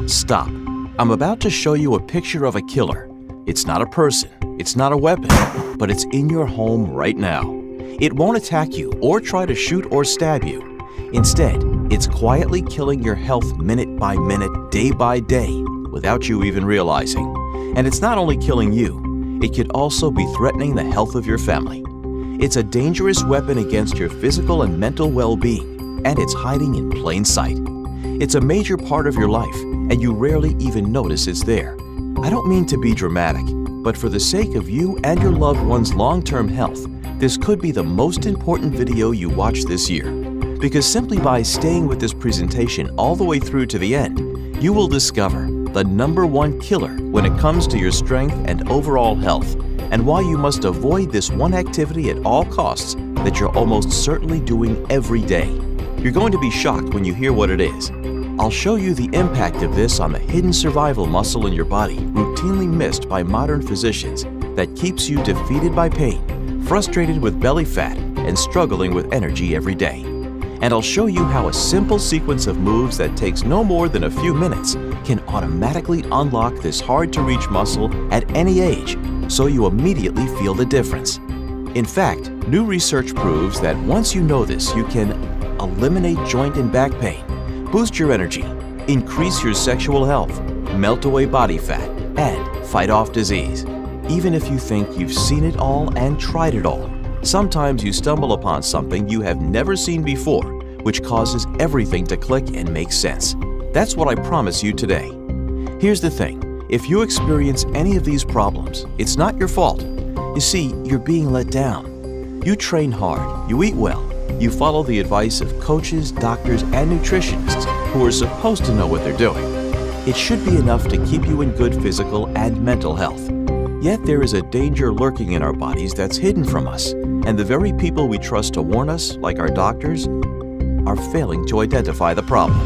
Stop. I'm about to show you a picture of a killer. It's not a person, it's not a weapon, but it's in your home right now. It won't attack you or try to shoot or stab you. Instead, it's quietly killing your health minute by minute, day by day, without you even realizing. And it's not only killing you, it could also be threatening the health of your family. It's a dangerous weapon against your physical and mental well-being, and it's hiding in plain sight. It's a major part of your life, and you rarely even notice it's there. I don't mean to be dramatic, but for the sake of you and your loved one's long-term health, this could be the most important video you watch this year. Because simply by staying with this presentation all the way through to the end, you will discover the #1 killer when it comes to your strength and overall health, and why you must avoid this one activity at all costs that you're almost certainly doing every day. You're going to be shocked when you hear what it is. I'll show you the impact of this on the hidden survival muscle in your body, routinely missed by modern physicians, that keeps you defeated by pain, frustrated with belly fat, and struggling with energy every day. And I'll show you how a simple sequence of moves that takes no more than a few minutes can automatically unlock this hard-to-reach muscle at any age, so you immediately feel the difference. In fact, new research proves that once you know this, you can eliminate joint and back pain, boost your energy, increase your sexual health, melt away body fat, and fight off disease. Even if you think you've seen it all and tried it all, sometimes you stumble upon something you have never seen before, which causes everything to click and make sense. That's what I promise you today. Here's the thing, if you experience any of these problems, it's not your fault. You see, you're being let down. You train hard, you eat well, you follow the advice of coaches, doctors, and nutritionists who are supposed to know what they're doing. It should be enough to keep you in good physical and mental health. Yet there is a danger lurking in our bodies that's hidden from us, and the very people we trust to warn us, like our doctors, are failing to identify the problem.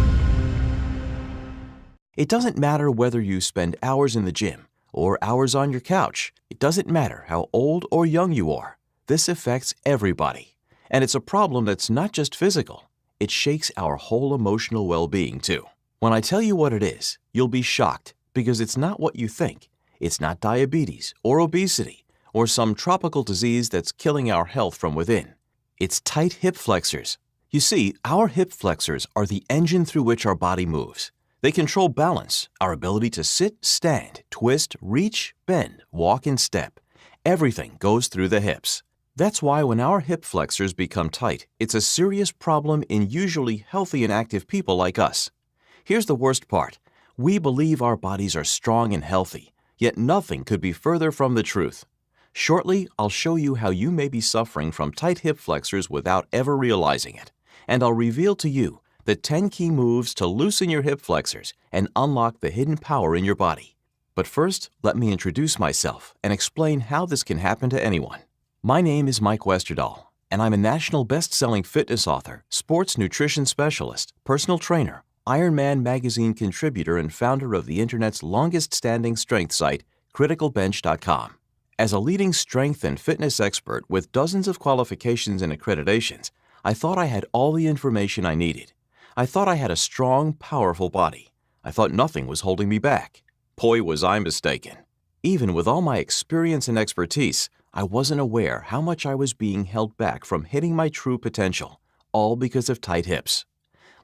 It doesn't matter whether you spend hours in the gym or hours on your couch. It doesn't matter how old or young you are. This affects everybody. And it's a problem that's not just physical. It shakes our whole emotional well-being too. When I tell you what it is, you'll be shocked, because it's not what you think. It's not diabetes or obesity or some tropical disease that's killing our health from within. It's tight hip flexors. You see, our hip flexors are the engine through which our body moves. They control balance, our ability to sit, stand, twist, reach, bend, walk, and step. Everything goes through the hips. That's why when our hip flexors become tight, it's a serious problem in usually healthy and active people like us. Here's the worst part. We believe our bodies are strong and healthy, yet nothing could be further from the truth. Shortly, I'll show you how you may be suffering from tight hip flexors without ever realizing it. And I'll reveal to you the 10 key moves to loosen your hip flexors and unlock the hidden power in your body. But first, let me introduce myself and explain how this can happen to anyone. My name is Mike Westerdahl, and I'm a national best-selling fitness author, sports nutrition specialist, personal trainer, Ironman magazine contributor, and founder of the internet's longest-standing strength site, criticalbench.com. As a leading strength and fitness expert with dozens of qualifications and accreditations, I thought I had all the information I needed. I thought I had a strong, powerful body. I thought nothing was holding me back. Boy, was I mistaken. Even with all my experience and expertise, I wasn't aware how much I was being held back from hitting my true potential, all because of tight hips.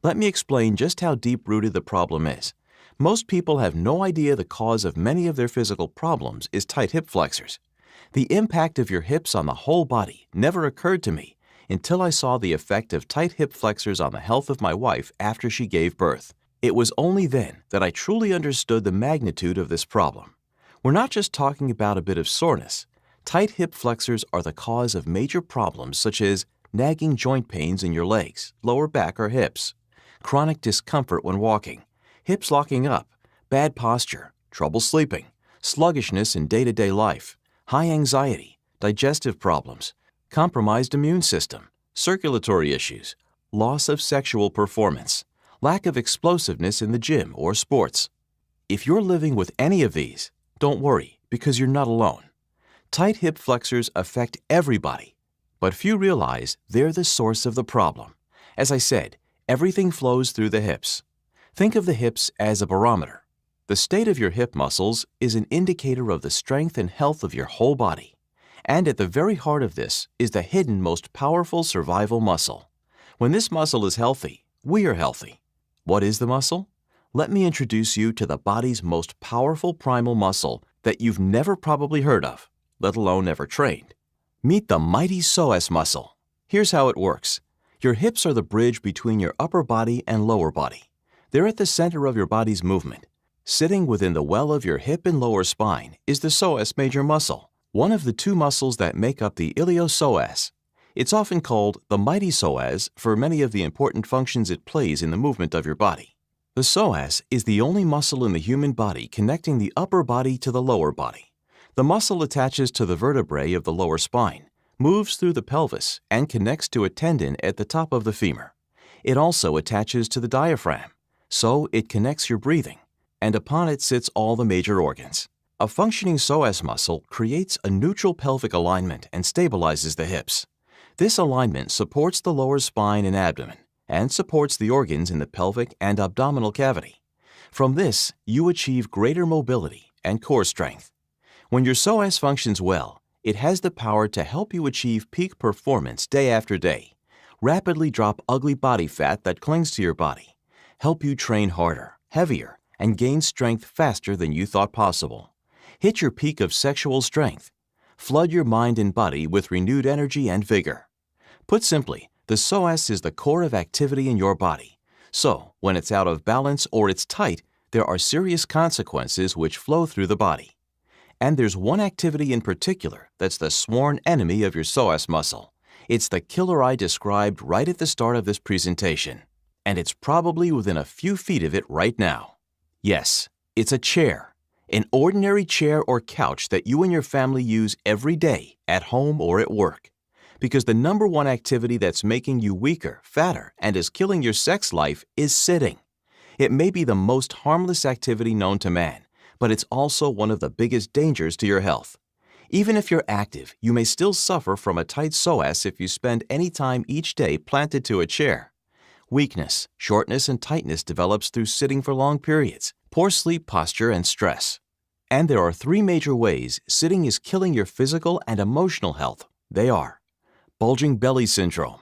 Let me explain just how deep-rooted the problem is. Most people have no idea the cause of many of their physical problems is tight hip flexors. The impact of your hips on the whole body never occurred to me until I saw the effect of tight hip flexors on the health of my wife after she gave birth. It was only then that I truly understood the magnitude of this problem. We're not just talking about a bit of soreness. Tight hip flexors are the cause of major problems such as nagging joint pains in your legs, lower back, or hips, chronic discomfort when walking, hips locking up, bad posture, trouble sleeping, sluggishness in day-to-day life, high anxiety, digestive problems, compromised immune system, circulatory issues, loss of sexual performance, lack of explosiveness in the gym or sports. If you're living with any of these, don't worry, because you're not alone. Tight hip flexors affect everybody, but few realize they're the source of the problem. As I said, everything flows through the hips. Think of the hips as a barometer. The state of your hip muscles is an indicator of the strength and health of your whole body. And at the very heart of this is the hidden most powerful survival muscle. When this muscle is healthy, we are healthy. What is the muscle? Let me introduce you to the body's most powerful primal muscle that you've never probably heard of, let alone ever trained. Meet the mighty psoas muscle. Here's how it works. Your hips are the bridge between your upper body and lower body. They're at the center of your body's movement. Sitting within the well of your hip and lower spine is the psoas major muscle, one of the two muscles that make up the iliopsoas. It's often called the mighty psoas for many of the important functions it plays in the movement of your body. The psoas is the only muscle in the human body connecting the upper body to the lower body. The muscle attaches to the vertebrae of the lower spine, moves through the pelvis, and connects to a tendon at the top of the femur. It also attaches to the diaphragm, so it connects your breathing, and upon it sits all the major organs. A functioning psoas muscle creates a neutral pelvic alignment and stabilizes the hips. This alignment supports the lower spine and abdomen and supports the organs in the pelvic and abdominal cavity. From this, you achieve greater mobility and core strength. When your psoas functions well, it has the power to help you achieve peak performance day after day, rapidly drop ugly body fat that clings to your body, help you train harder, heavier, and gain strength faster than you thought possible. Hit your peak of sexual strength. Flood your mind and body with renewed energy and vigor. Put simply, the psoas is the core of activity in your body. So, when it's out of balance or it's tight, there are serious consequences which flow through the body. And there's one activity in particular that's the sworn enemy of your psoas muscle. It's the killer I described right at the start of this presentation. And it's probably within a few feet of it right now. Yes, it's a chair. An ordinary chair or couch that you and your family use every day, at home or at work. Because the number one activity that's making you weaker, fatter, and is killing your sex life is sitting. It may be the most harmless activity known to man, but it's also one of the biggest dangers to your health. Even if you're active, you may still suffer from a tight psoas if you spend any time each day planted to a chair. Weakness, shortness, and tightness develops through sitting for long periods, poor sleep posture, and stress. And there are three major ways sitting is killing your physical and emotional health. They are bulging belly syndrome.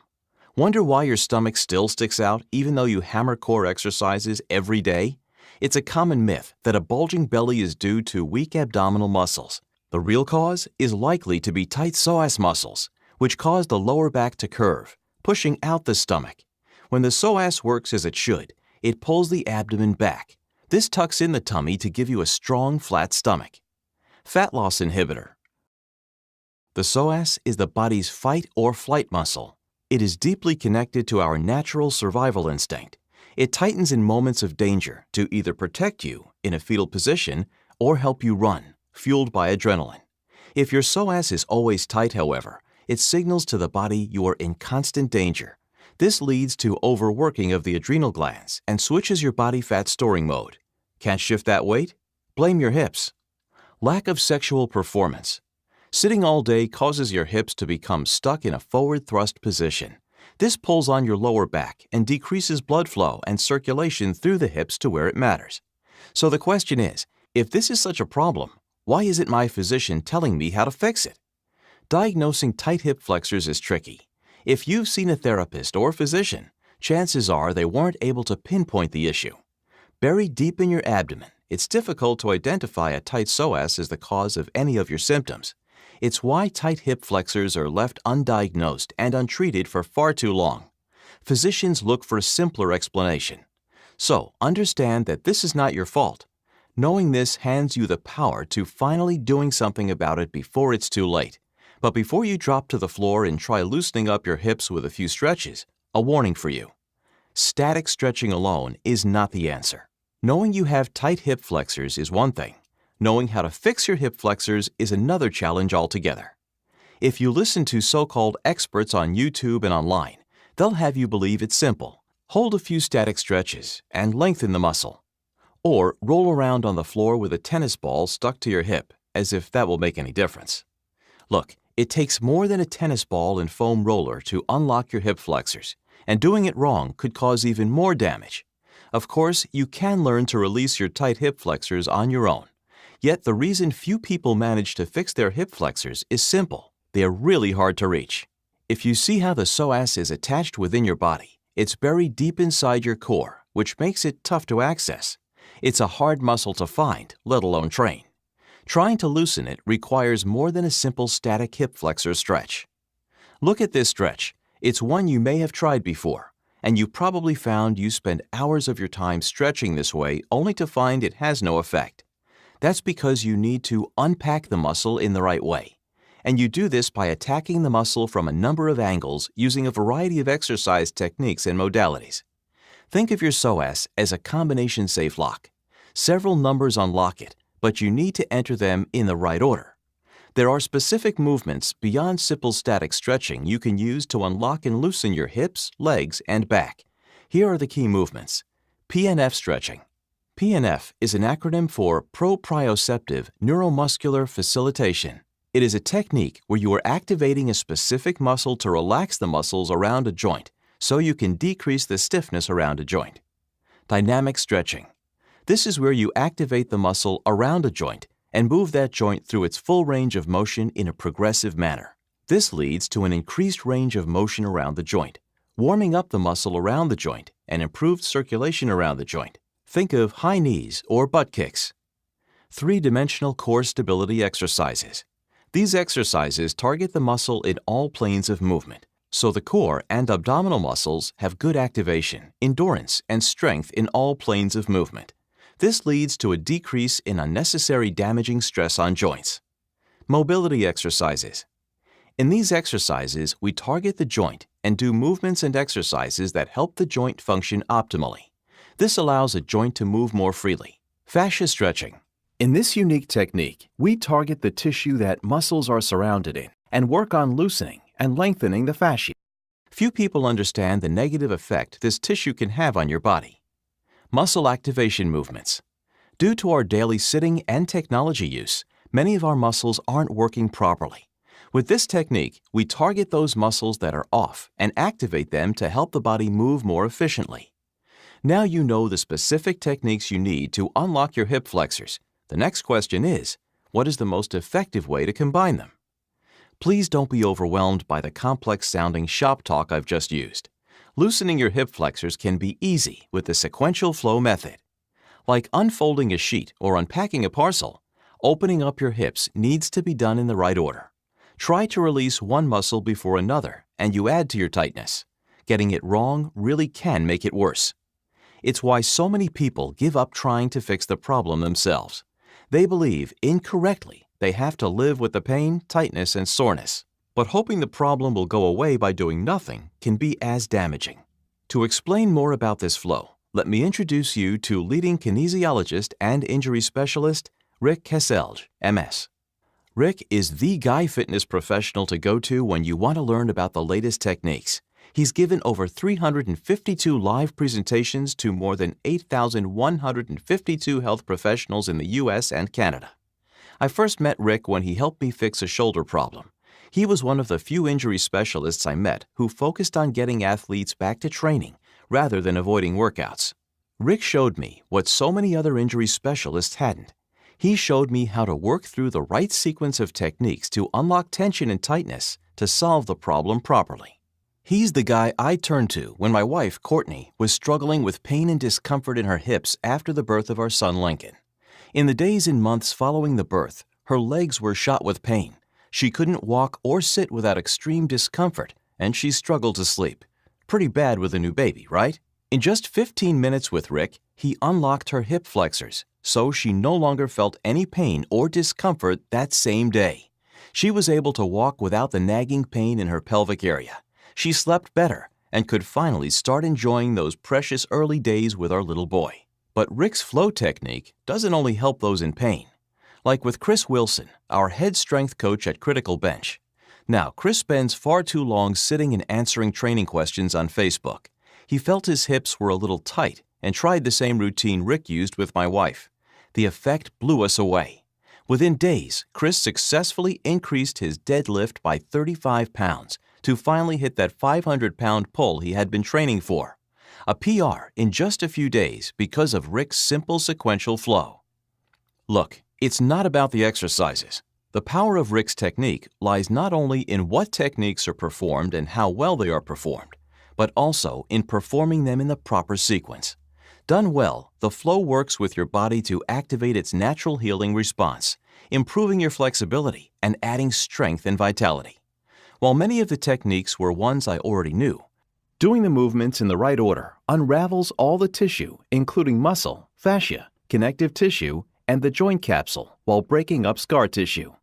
Wonder why your stomach still sticks out even though you hammer core exercises every day? It's a common myth that a bulging belly is due to weak abdominal muscles. The real cause is likely to be tight psoas muscles, which cause the lower back to curve, pushing out the stomach. When the psoas works as it should, it pulls the abdomen back. This tucks in the tummy to give you a strong, flat stomach. Fat loss inhibitor. The psoas is the body's fight or flight muscle. It is deeply connected to our natural survival instinct. It tightens in moments of danger to either protect you in a fetal position or help you run, fueled by adrenaline. If your psoas is always tight, however, it signals to the body you are in constant danger. This leads to overworking of the adrenal glands and switches your body fat storing mode. Can't shift that weight? Blame your hips. Lack of sexual performance. Sitting all day causes your hips to become stuck in a forward thrust position. This pulls on your lower back and decreases blood flow and circulation through the hips to where it matters. So the question is, if this is such a problem, why isn't my physician telling me how to fix it? Diagnosing tight hip flexors is tricky. If you've seen a therapist or physician, chances are they weren't able to pinpoint the issue. Buried deep in your abdomen, it's difficult to identify a tight psoas as the cause of any of your symptoms. It's why tight hip flexors are left undiagnosed and untreated for far too long. Physicians look for a simpler explanation. So, understand that this is not your fault. Knowing this hands you the power to finally doing something about it before it's too late. But before you drop to the floor and try loosening up your hips with a few stretches, a warning for you. Static stretching alone is not the answer. Knowing you have tight hip flexors is one thing. Knowing how to fix your hip flexors is another challenge altogether. If you listen to so-called experts on YouTube and online, they'll have you believe it's simple. Hold a few static stretches and lengthen the muscle. Or roll around on the floor with a tennis ball stuck to your hip, as if that will make any difference. Look, it takes more than a tennis ball and foam roller to unlock your hip flexors, and doing it wrong could cause even more damage. Of course, you can learn to release your tight hip flexors on your own. Yet the reason few people manage to fix their hip flexors is simple. They are really hard to reach. If you see how the psoas is attached within your body, it's buried deep inside your core, which makes it tough to access. It's a hard muscle to find, let alone train. Trying to loosen it requires more than a simple static hip flexor stretch. Look at this stretch. It's one you may have tried before, and you probably found you spend hours of your time stretching this way only to find it has no effect. That's because you need to unpack the muscle in the right way, and you do this by attacking the muscle from a number of angles using a variety of exercise techniques and modalities. Think of your psoas as a combination-safe lock. Several numbers unlock it, but you need to enter them in the right order. There are specific movements beyond simple static stretching you can use to unlock and loosen your hips, legs, and back. Here are the key movements. PNF stretching. PNF is an acronym for proprioceptive neuromuscular facilitation. It is a technique where you are activating a specific muscle to relax the muscles around a joint so you can decrease the stiffness around a joint. Dynamic stretching. This is where you activate the muscle around a joint and move that joint through its full range of motion in a progressive manner. This leads to an increased range of motion around the joint, warming up the muscle around the joint and improved circulation around the joint. Think of high knees or butt kicks. Three-dimensional core stability exercises. These exercises target the muscle in all planes of movement, so the core and abdominal muscles have good activation, endurance, and strength in all planes of movement. This leads to a decrease in unnecessary damaging stress on joints. Mobility exercises. In these exercises, we target the joint and do movements and exercises that help the joint function optimally. This allows a joint to move more freely. Fascia stretching. In this unique technique, we target the tissue that muscles are surrounded in and work on loosening and lengthening the fascia. Few people understand the negative effect this tissue can have on your body. Muscle activation movements. Due to our daily sitting and technology use, many of our muscles aren't working properly. With this technique, we target those muscles that are off and activate them to help the body move more efficiently. Now you know the specific techniques you need to unlock your hip flexors. The next question is, what is the most effective way to combine them? Please don't be overwhelmed by the complex-sounding shop talk I've just used. Loosening your hip flexors can be easy with the sequential flow method. Like unfolding a sheet or unpacking a parcel, opening up your hips needs to be done in the right order. Try to release one muscle before another, and you add to your tightness. Getting it wrong really can make it worse. It's why so many people give up trying to fix the problem themselves. They believe, incorrectly, they have to live with the pain, tightness, and soreness. But hoping the problem will go away by doing nothing can be as damaging. To explain more about this flow, let me introduce you to leading kinesiologist and injury specialist Rick Kesselj, MS. Rick is the guy fitness professional to go to when you want to learn about the latest techniques. He's given over 352 live presentations to more than 8,152 health professionals in the U.S. and Canada. I first met Rick when he helped me fix a shoulder problem. He was one of the few injury specialists I met who focused on getting athletes back to training rather than avoiding workouts. Rick showed me what so many other injury specialists hadn't. He showed me how to work through the right sequence of techniques to unlock tension and tightness to solve the problem properly. He's the guy I turned to when my wife, Courtney, was struggling with pain and discomfort in her hips after the birth of our son, Lincoln. In the days and months following the birth, her legs were shot with pain. She couldn't walk or sit without extreme discomfort, and she struggled to sleep. Pretty bad with a new baby, right? In just 15 minutes with Rick, he unlocked her hip flexors, so she no longer felt any pain or discomfort that same day. She was able to walk without the nagging pain in her pelvic area. She slept better and could finally start enjoying those precious early days with our little boy. But Rick's flow technique doesn't only help those in pain. Like with Chris Wilson, our head strength coach at Critical Bench. Now, Chris spends far too long sitting and answering training questions on Facebook. He felt his hips were a little tight and tried the same routine Rick used with my wife. The effect blew us away. Within days, Chris successfully increased his deadlift by 35 pounds to finally hit that 500-pound pull he had been training for. A PR in just a few days because of Rick's simple sequential flow. Look, it's not about the exercises. The power of Rick's technique lies not only in what techniques are performed and how well they are performed, but also in performing them in the proper sequence. Done well, the flow works with your body to activate its natural healing response, improving your flexibility and adding strength and vitality. While many of the techniques were ones I already knew, doing the movements in the right order unravels all the tissue, including muscle, fascia, connective tissue, and the joint capsule, while breaking up scar tissue.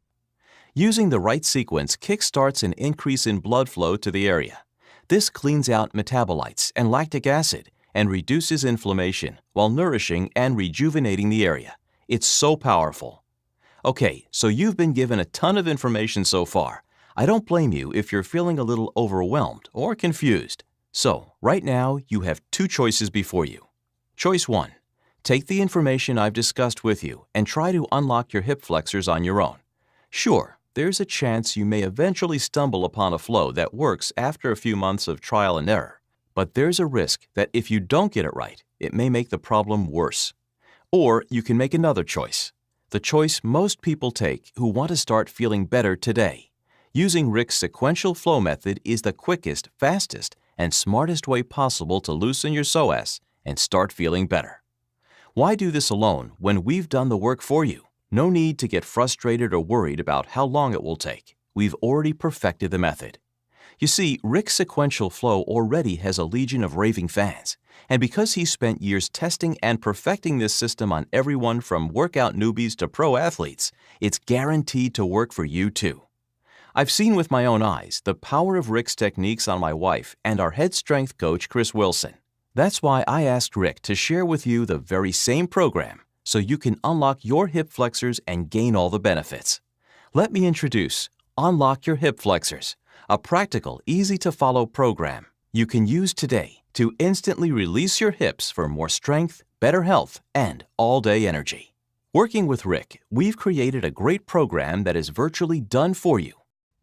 Using the right sequence kickstarts an increase in blood flow to the area. This cleans out metabolites and lactic acid and reduces inflammation while nourishing and rejuvenating the area. It's so powerful. Okay, so you've been given a ton of information so far. I don't blame you if you're feeling a little overwhelmed or confused. So, right now, you have two choices before you. Choice 1. Take the information I've discussed with you and try to unlock your hip flexors on your own. Sure, there's a chance you may eventually stumble upon a flow that works after a few months of trial and error. But there's a risk that if you don't get it right, it may make the problem worse. Or you can make another choice. The choice most people take who want to start feeling better today. Using Rick's sequential flow method is the quickest, fastest, and smartest way possible to loosen your psoas and start feeling better. Why do this alone when we've done the work for you? No need to get frustrated or worried about how long it will take. We've already perfected the method. You see, Rick's sequential flow already has a legion of raving fans, and because he's spent years testing and perfecting this system on everyone from workout newbies to pro athletes, it's guaranteed to work for you too. I've seen with my own eyes the power of Rick's techniques on my wife and our head strength coach, Chris Wilson. That's why I asked Rick to share with you the very same program so you can unlock your hip flexors and gain all the benefits. Let me introduce Unlock Your Hip Flexors, a practical, easy-to-follow program you can use today to instantly release your hips for more strength, better health, and all-day energy. Working with Rick, we've created a great program that is virtually done for you.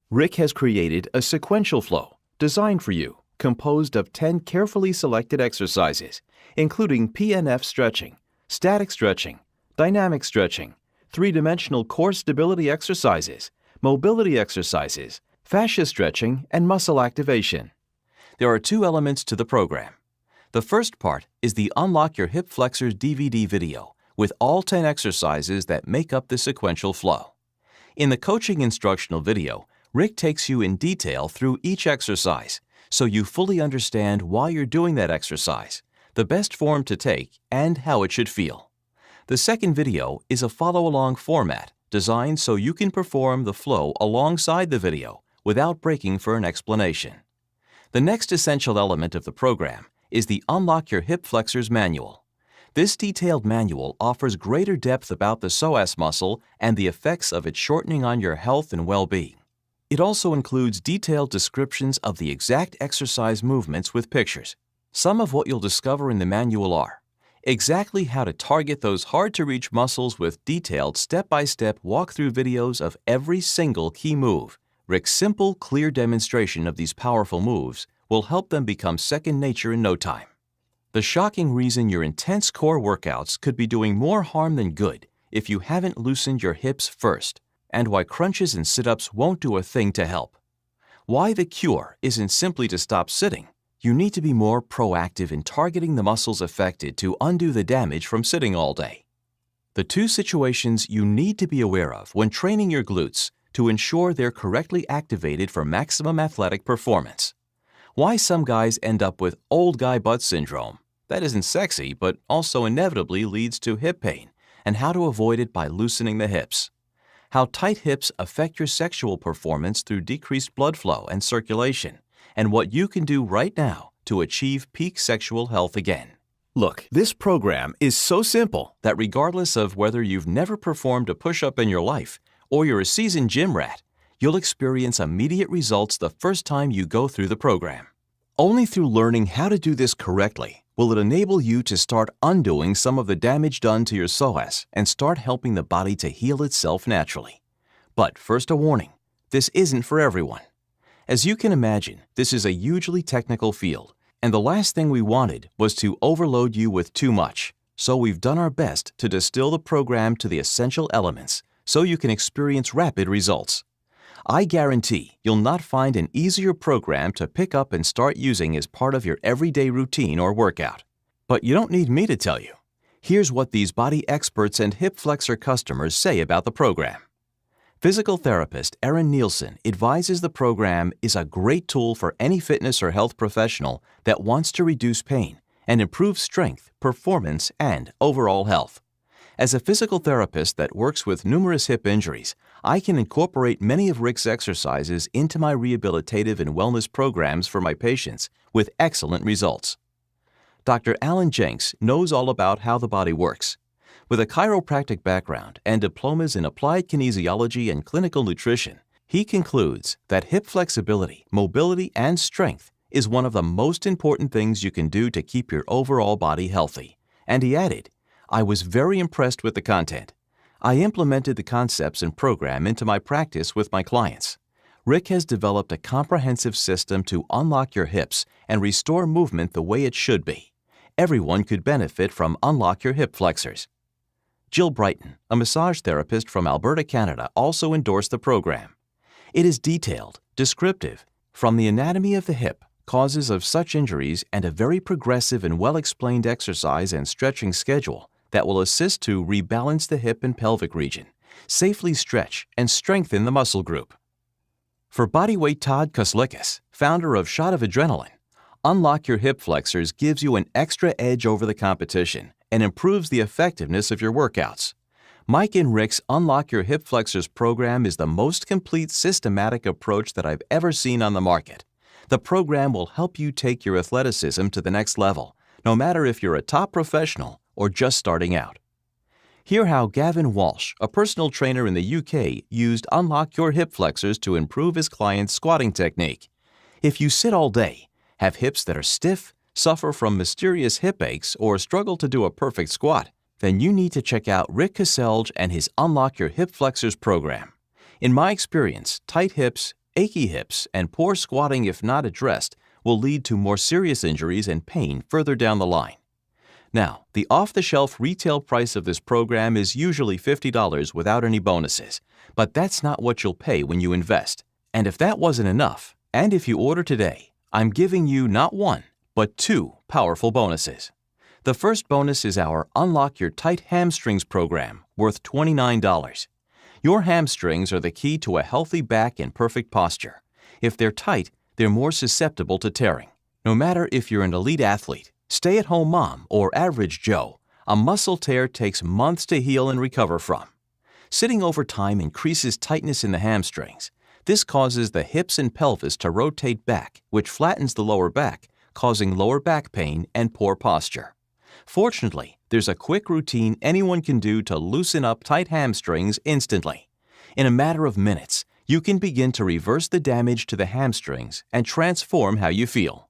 Rick has created a sequential flow designed for you, composed of 10 carefully selected exercises, including PNF stretching, static stretching, dynamic stretching, three-dimensional core stability exercises, mobility exercises, fascia stretching, and muscle activation. There are two elements to the program. The first part is the Unlock Your Hip Flexors DVD video with all 10 exercises that make up the sequential flow. In the coaching instructional video, Rick takes you in detail through each exercise so you fully understand why you're doing that exercise, the best form to take, and how it should feel. The second video is a follow-along format designed so you can perform the flow alongside the video without breaking for an explanation. The next essential element of the program is the Unlock Your Hip Flexors manual. This detailed manual offers greater depth about the psoas muscle and the effects of its shortening on your health and well-being. It also includes detailed descriptions of the exact exercise movements with pictures. Some of what you'll discover in the manual are exactly how to target those hard-to-reach muscles with detailed step-by-step walkthrough videos of every single key move. Rick's simple, clear demonstration of these powerful moves will help them become second nature in no time. The shocking reason your intense core workouts could be doing more harm than good if you haven't loosened your hips first, and why crunches and sit-ups won't do a thing to help. Why the cure isn't simply to stop sitting. You need to be more proactive in targeting the muscles affected to undo the damage from sitting all day. The two situations you need to be aware of when training your glutes to ensure they're correctly activated for maximum athletic performance. Why some guys end up with old guy butt syndrome. That isn't sexy, but also inevitably leads to hip pain, and how to avoid it by loosening the hips. How tight hips affect your sexual performance through decreased blood flow and circulation, and what you can do right now to achieve peak sexual health again. Look, this program is so simple that regardless of whether you've never performed a push-up in your life or you're a seasoned gym rat, you'll experience immediate results the first time you go through the program. Only through learning how to do this correctly will it enable you to start undoing some of the damage done to your psoas and start helping the body to heal itself naturally. But first a warning, this isn't for everyone. As you can imagine, this is a hugely technical field, And the last thing we wanted was to overload you with too much. So we've done our best to distill the program to the essential elements so you can experience rapid results. I guarantee you'll not find an easier program to pick up and start using as part of your everyday routine or workout. But you don't need me to tell you. Here's what these body experts and hip flexor customers say about the program. Physical therapist Erin Nielsen advises the program is a great tool for any fitness or health professional that wants to reduce pain and improve strength, performance, and overall health. As a physical therapist that works with numerous hip injuries, I can incorporate many of Rick's exercises into my rehabilitative and wellness programs for my patients with excellent results. Dr. Alan Jenks knows all about how the body works. With a chiropractic background and diplomas in applied kinesiology and clinical nutrition, he concludes that hip flexibility, mobility, and strength is one of the most important things you can do to keep your overall body healthy. And he added, I was very impressed with the content. I implemented the concepts and program into my practice with my clients. Rick has developed a comprehensive system to unlock your hips and restore movement the way it should be. Everyone could benefit from Unlock Your Hip Flexors. Jill Brighton, a massage therapist from Alberta, Canada, also endorsed the program. It is detailed, descriptive, from the anatomy of the hip, causes of such injuries, and a very progressive and well-explained exercise and stretching schedule that will assist to rebalance the hip and pelvic region, safely stretch, and strengthen the muscle group. For bodyweight Todd Kuslikas, founder of Shot of Adrenaline, Unlock Your Hip Flexors gives you an extra edge over the competition and improves the effectiveness of your workouts. Mike and Rick's Unlock Your Hip Flexors program is the most complete systematic approach that I've ever seen on the market. The program will help you take your athleticism to the next level, no matter if you're a top professional or just starting out. Hear how Gavin Walsh, a personal trainer in the UK, used Unlock Your Hip Flexors to improve his client's squatting technique. If you sit all day, have hips that are stiff, suffer from mysterious hip aches, or struggle to do a perfect squat, then you need to check out Rick Caselge and his Unlock Your Hip Flexors program. In my experience, tight hips, achy hips, and poor squatting, if not addressed, will lead to more serious injuries and pain further down the line. Now, the off-the-shelf retail price of this program is usually $50 without any bonuses, but that's not what you'll pay when you invest. And if that wasn't enough, and if you order today, I'm giving you not one, but two powerful bonuses. The first bonus is our Unlock Your Tight Hamstrings program, worth $29. Your hamstrings are the key to a healthy back and perfect posture. If they're tight, they're more susceptible to tearing. No matter if you're an elite athlete, stay-at-home mom, or average Joe, a muscle tear takes months to heal and recover from. Sitting over time increases tightness in the hamstrings. This causes the hips and pelvis to rotate back, which flattens the lower back, causing lower back pain and poor posture. Fortunately, there's a quick routine anyone can do to loosen up tight hamstrings instantly. In a matter of minutes, you can begin to reverse the damage to the hamstrings and transform how you feel.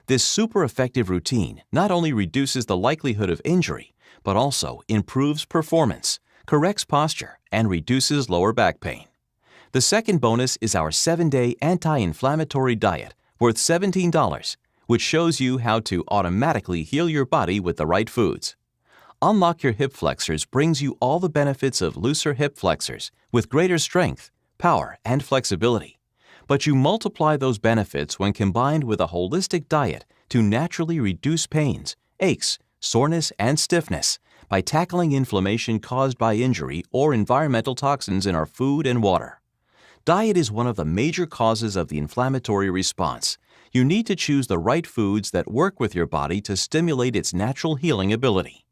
This super effective routine not only reduces the likelihood of injury, but also improves performance, corrects posture, and reduces lower back pain. The second bonus is our 7-day anti-inflammatory diet worth $17, which shows you how to automatically heal your body with the right foods. Unlock Your Hip Flexors brings you all the benefits of looser hip flexors with greater strength, power, and flexibility. But you multiply those benefits when combined with a holistic diet to naturally reduce pains, aches, soreness, and stiffness by tackling inflammation caused by injury or environmental toxins in our food and water. Diet is one of the major causes of the inflammatory response. You need to choose the right foods that work with your body to stimulate its natural healing ability.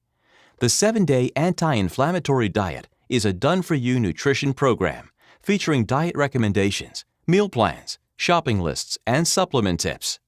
The 7-day anti-inflammatory diet is a done-for-you nutrition program featuring diet recommendations, meal plans, shopping lists, and supplement tips.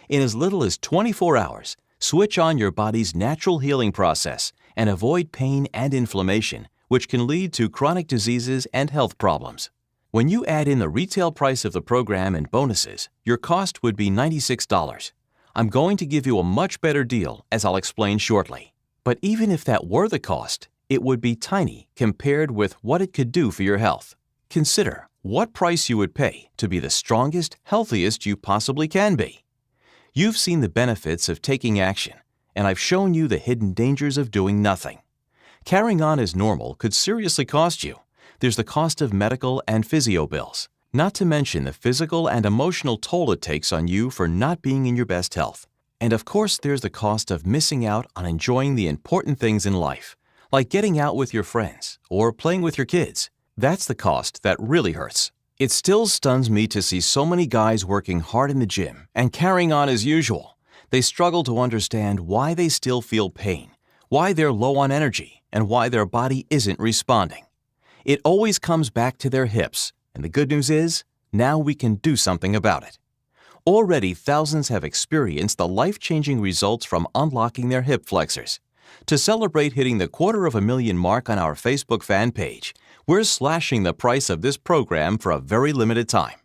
In as little as 24 hours, switch on your body's natural healing process and avoid pain and inflammation, which can lead to chronic diseases and health problems. When you add in the retail price of the program and bonuses, your cost would be $96. I'm going to give you a much better deal, as I'll explain shortly. But even if that were the cost, it would be tiny compared with what it could do for your health. Consider what price you would pay to be the strongest, healthiest you possibly can be. You've seen the benefits of taking action, and I've shown you the hidden dangers of doing nothing. Carrying on as normal could seriously cost you. There's the cost of medical and physio bills, not to mention the physical and emotional toll it takes on you for not being in your best health. And of course, there's the cost of missing out on enjoying the important things in life, like getting out with your friends or playing with your kids. That's the cost that really hurts. It still stuns me to see so many guys working hard in the gym and carrying on as usual. They struggle to understand why they still feel pain, why they're low on energy, and why their body isn't responding. It always comes back to their hips, and the good news is, now we can do something about it. Already, thousands have experienced the life-changing results from unlocking their hip flexors. To celebrate hitting the 250,000 mark on our Facebook fan page, we're slashing the price of this program for a very limited time.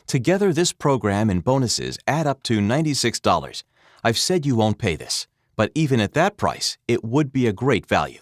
Together, this program and bonuses add up to $96. I've said you won't pay this, but even at that price, it would be a great value.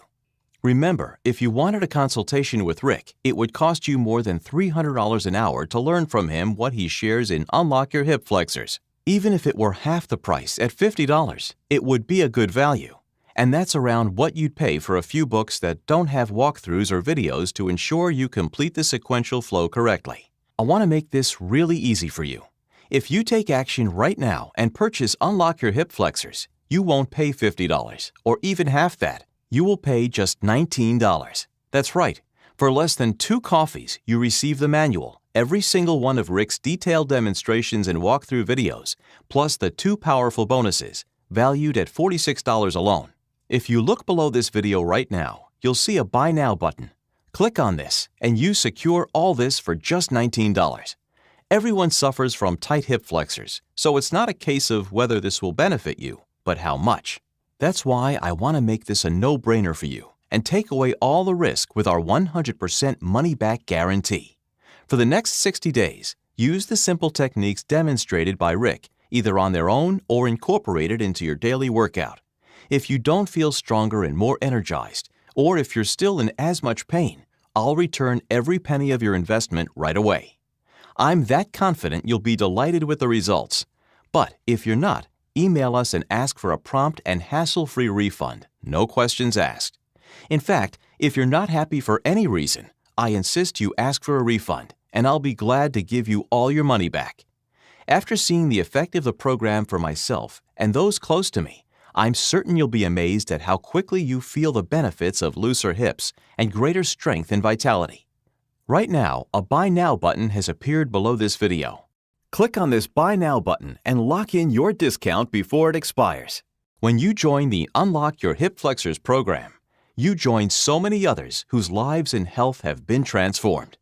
Remember, if you wanted a consultation with Rick, it would cost you more than $300 an hour to learn from him what he shares in Unlock Your Hip Flexors. Even if it were half the price at $50, it would be a good value. And that's around what you'd pay for a few books that don't have walkthroughs or videos to ensure you complete the sequential flow correctly. I want to make this really easy for you. If you take action right now and purchase Unlock Your Hip Flexors, you won't pay $50 or even half that. You will pay just $19. That's right. For less than 2 coffees, you receive the manual, every single one of Rick's detailed demonstrations and walkthrough videos, plus the 2 powerful bonuses, valued at $46 alone. If you look below this video right now, you'll see a Buy Now button. Click on this, and you secure all this for just $19. Everyone suffers from tight hip flexors, so it's not a case of whether this will benefit you, but how much. That's why I want to make this a no-brainer for you and take away all the risk with our 100% money-back guarantee. For the next 60 days, use the simple techniques demonstrated by Rick, either on their own or incorporated into your daily workout. If you don't feel stronger and more energized, or if you're still in as much pain, I'll return every penny of your investment right away. I'm that confident you'll be delighted with the results. But if you're not, email us and ask for a prompt and hassle-free refund, no questions asked. In fact, if you're not happy for any reason, I insist you ask for a refund, and I'll be glad to give you all your money back. After seeing the effect of the program for myself and those close to me, I'm certain you'll be amazed at how quickly you feel the benefits of looser hips and greater strength and vitality. Right now, a Buy Now button has appeared below this video. Click on this Buy Now button and lock in your discount before it expires. When you join the Unlock Your Hip Flexors program, you join so many others whose lives and health have been transformed.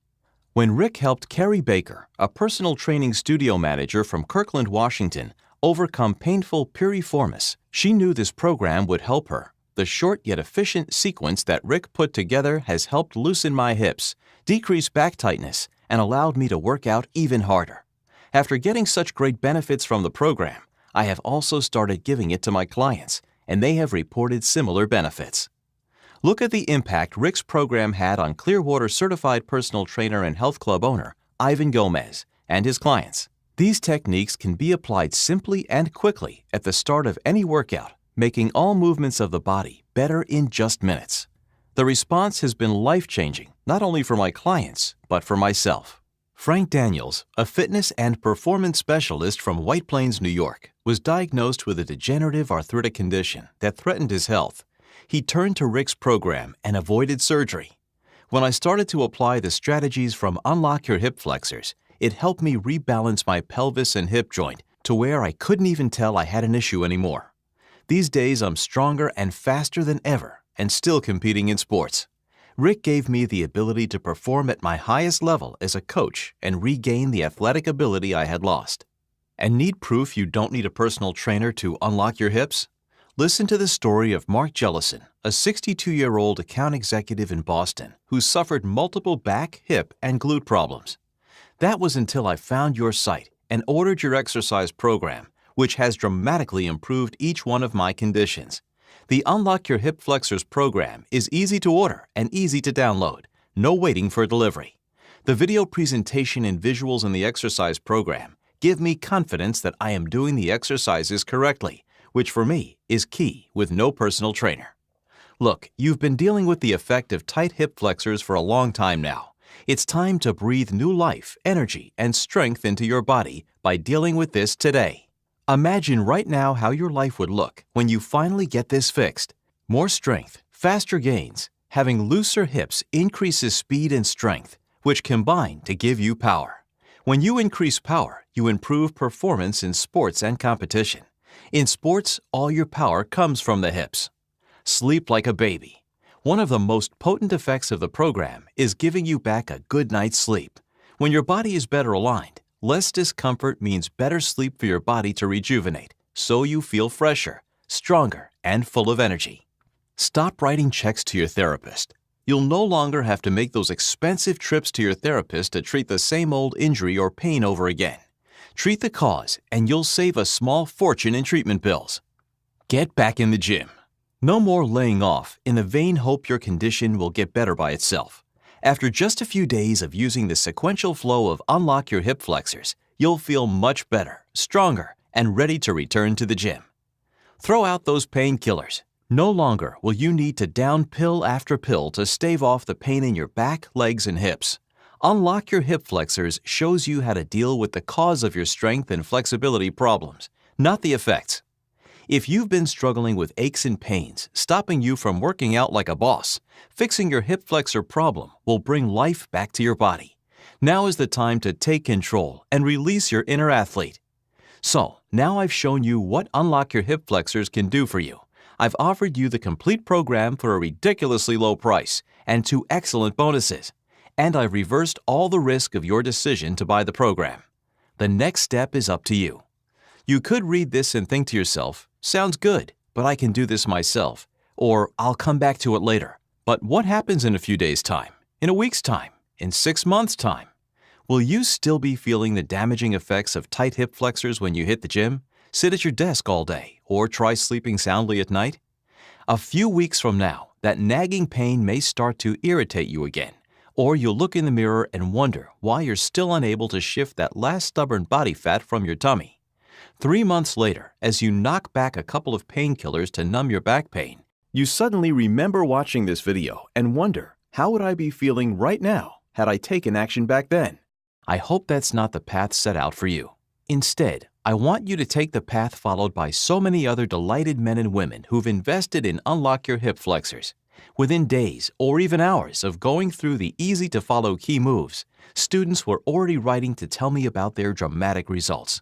When Rick helped Carrie Baker, a personal training studio manager from Kirkland, Washington, overcome painful piriformis, she knew this program would help her. The short yet efficient sequence that Rick put together has helped loosen my hips, decrease back tightness, and allowed me to work out even harder. After getting such great benefits from the program, I have also started giving it to my clients, and they have reported similar benefits. Look at the impact Rick's program had on Clearwater certified personal trainer and health club owner Ivan Gomez and his clients. These techniques can be applied simply and quickly at the start of any workout, making all movements of the body better in just minutes. The response has been life-changing, not only for my clients, but for myself. Frank Daniels, a fitness and performance specialist from White Plains, New York, was diagnosed with a degenerative arthritic condition that threatened his health. He turned to Rick's program and avoided surgery. When I started to apply the strategies from Unlock Your Hip Flexors, it helped me rebalance my pelvis and hip joint to where I couldn't even tell I had an issue anymore. These days, I'm stronger and faster than ever and still competing in sports. Rick gave me the ability to perform at my highest level as a coach and regain the athletic ability I had lost. And need proof you don't need a personal trainer to unlock your hips? Listen to the story of Mark Jellison, a 62-year-old account executive in Boston who suffered multiple back, hip, and glute problems. That was until I found your site and ordered your exercise program, which has dramatically improved each one of my conditions. The Unlock Your Hip Flexors program is easy to order and easy to download. No waiting for delivery. The video presentation and visuals in the exercise program give me confidence that I am doing the exercises correctly, which for me is key with no personal trainer. Look, you've been dealing with the effect of tight hip flexors for a long time now. It's time to breathe new life, energy, and strength into your body by dealing with this today. Imagine right now how your life would look when you finally get this fixed. More strength, faster gains. Having looser hips increases speed and strength, which combine to give you power. When you increase power, you improve performance in sports and competition. In sports, all your power comes from the hips. Sleep like a baby. One of the most potent effects of the program is giving you back a good night's sleep. When your body is better aligned, less discomfort means better sleep for your body to rejuvenate, so you feel fresher, stronger, and full of energy. Stop writing checks to your therapist. You'll no longer have to make those expensive trips to your therapist to treat the same old injury or pain over again. Treat the cause, and you'll save a small fortune in treatment bills. Get back in the gym. No more laying off in the vain hope your condition will get better by itself. After just a few days of using the sequential flow of Unlock Your Hip Flexors, you'll feel much better, stronger, and ready to return to the gym. Throw out those painkillers. No longer will you need to down pill after pill to stave off the pain in your back, legs, and hips. Unlock Your Hip Flexors shows you how to deal with the cause of your strength and flexibility problems, not the effects. If you've been struggling with aches and pains, stopping you from working out like a boss, fixing your hip flexor problem will bring life back to your body. Now is the time to take control and release your inner athlete. So, now I've shown you what Unlock Your Hip Flexors can do for you. I've offered you the complete program for a ridiculously low price and 2 excellent bonuses. And I've reversed all the risk of your decision to buy the program. The next step is up to you. You could read this and think to yourself, sounds good, but I can do this myself. Or I'll come back to it later. But what happens in a few days' time? In a week's time? In 6 months' time? Will you still be feeling the damaging effects of tight hip flexors when you hit the gym, sit at your desk all day, or try sleeping soundly at night? A few weeks from now, that nagging pain may start to irritate you again, or you'll look in the mirror and wonder why you're still unable to shift that last stubborn body fat from your tummy. 3 months later, as you knock back a couple of painkillers to numb your back pain, you suddenly remember watching this video and wonder, how would I be feeling right now had I taken action back then? I hope that's not the path set out for you. Instead, I want you to take the path followed by so many other delighted men and women who've invested in Unlock Your Hip Flexors. Within days or even hours of going through the easy-to-follow key moves, students were already writing to tell me about their dramatic results.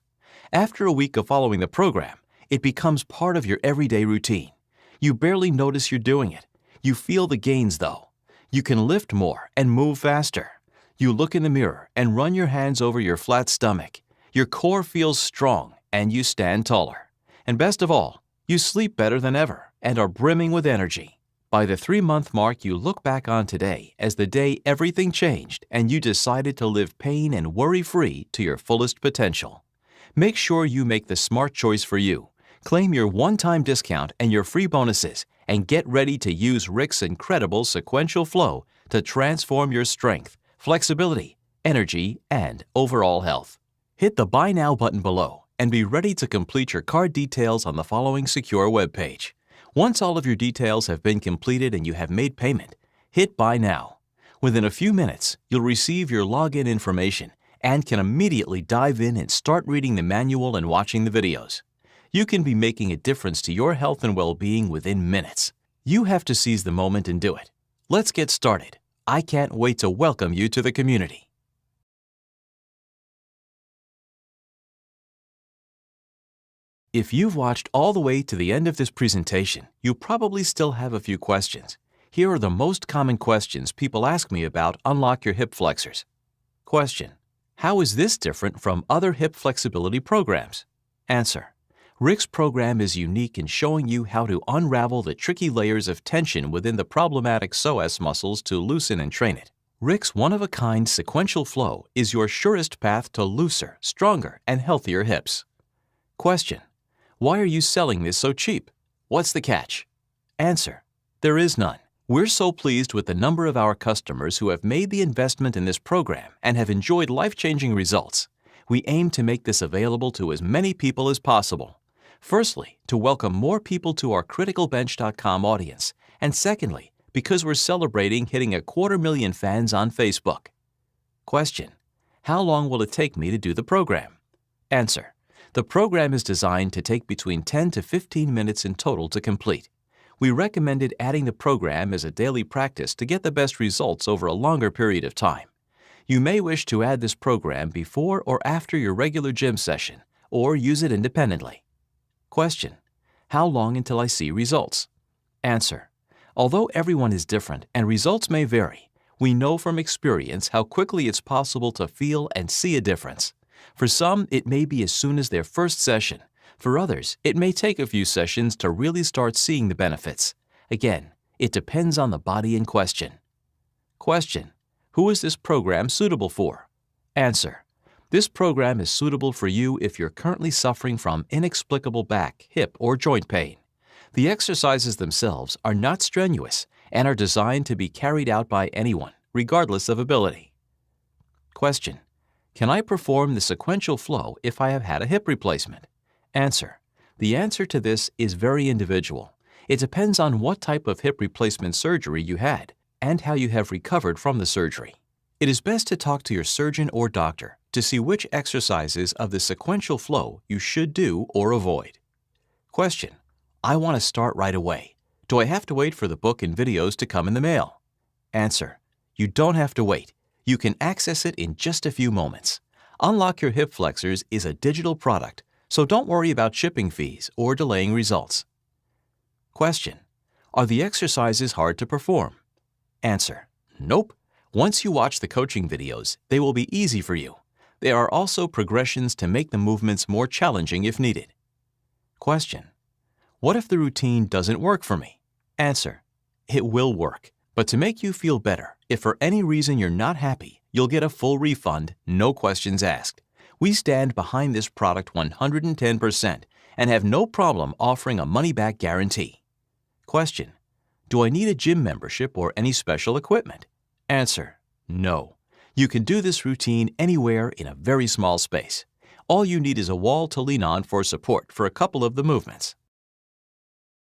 After a week of following the program, it becomes part of your everyday routine. You barely notice you're doing it. You feel the gains, though. You can lift more and move faster. You look in the mirror and run your hands over your flat stomach. Your core feels strong and you stand taller. And best of all, you sleep better than ever and are brimming with energy. By the 3-month mark, you look back on today as the day everything changed and you decided to live pain and worry-free to your fullest potential. Make sure you make the smart choice for you. Claim your one-time discount and your free bonuses and get ready to use Rick's incredible sequential flow to transform your strength, flexibility, energy, and overall health. Hit the Buy Now button below and be ready to complete your card details on the following secure webpage. Once all of your details have been completed and you have made payment, hit Buy Now. Within a few minutes, you'll receive your login information and can immediately dive in and start reading the manual and watching the videos. You can be making a difference to your health and well-being within minutes. You have to seize the moment and do it. Let's get started. I can't wait to welcome you to the community. If you've watched all the way to the end of this presentation, you probably still have a few questions. Here are the most common questions people ask me about Unlock Your Hip Flexors. Question: how is this different from other hip flexibility programs? Answer: Rick's program is unique in showing you how to unravel the tricky layers of tension within the problematic psoas muscles to loosen and train it. Rick's one-of-a-kind sequential flow is your surest path to looser, stronger, and healthier hips. Question: why are you selling this so cheap? What's the catch? Answer: there is none. We're so pleased with the number of our customers who have made the investment in this program and have enjoyed life-changing results. We aim to make this available to as many people as possible. Firstly, to welcome more people to our criticalbench.com audience, and secondly, because we're celebrating hitting 250,000 fans on Facebook. Question: how long will it take me to do the program? Answer: the program is designed to take between 10 to 15 minutes in total to complete. We recommended adding the program as a daily practice to get the best results over a longer period of time. You may wish to add this program before or after your regular gym session, or use it independently. Question: how long until I see results? Answer: although everyone is different and results may vary, we know from experience how quickly it's possible to feel and see a difference. For some, it may be as soon as their first session. For others, it may take a few sessions to really start seeing the benefits. Again, it depends on the body in question. Question: who is this program suitable for? Answer: this program is suitable for you if you're currently suffering from inexplicable back, hip, or joint pain. The exercises themselves are not strenuous and are designed to be carried out by anyone, regardless of ability. Question: can I perform the sequential flow if I have had a hip replacement? Answer: the answer to this is very individual. It depends on what type of hip replacement surgery you had and how you have recovered from the surgery. It is best to talk to your surgeon or doctor to see which exercises of the sequential flow you should do or avoid. Question: I want to start right away. Do I have to wait for the book and videos to come in the mail? Answer: you don't have to wait. You can access it in just a few moments. Unlock Your Hip Flexors is a digital product, so don't worry about shipping fees or delaying results. Question: are the exercises hard to perform? Answer: nope. Once you watch the coaching videos, they will be easy for you. There are also progressions to make the movements more challenging if needed. Question: what if the routine doesn't work for me? Answer: it will work, but to make you feel better, if for any reason you're not happy, you'll get a full refund, no questions asked. We stand behind this product 110% and have no problem offering a money-back guarantee. Question: do I need a gym membership or any special equipment? Answer: no. You can do this routine anywhere in a very small space. All you need is a wall to lean on for support for a couple of the movements.